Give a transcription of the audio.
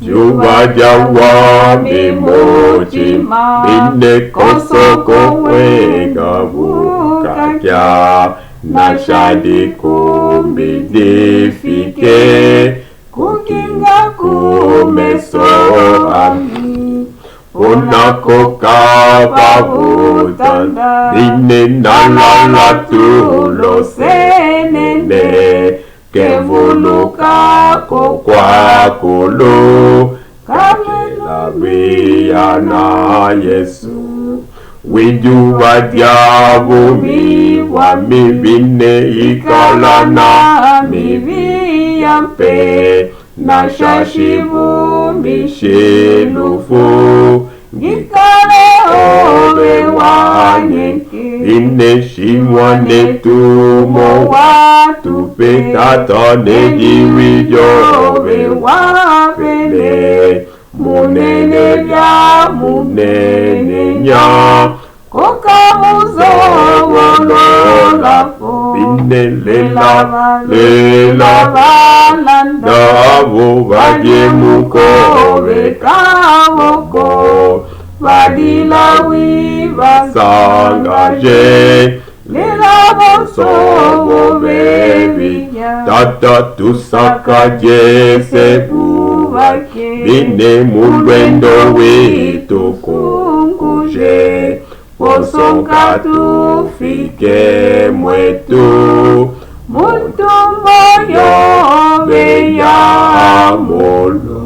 Jubajawa mimochima Binde kosoko wega bukakya Nashadi kumbidifike Kukinga kumesoami Unakokapa butanda Dine nalala tulo senene Kevoluka kokwa kulu Kakela wiyana Yesu Wijuwa diabu miwa mibine ikalana mibiyampe Na shashibu mishilufu Gikale owe wanyenke Ine shimwa netumo watu Petata nejiwijo owe wapene Munene ya munene nya Koka muzo wololapo Bine lela Davo vaje muko Kawoko Vadila wiva sangaje Lela boso bevinya Tata tusaka jese buvake Bine mulwendo wito kunguje Posonga tufike mwetu Mutumbo yo beya molo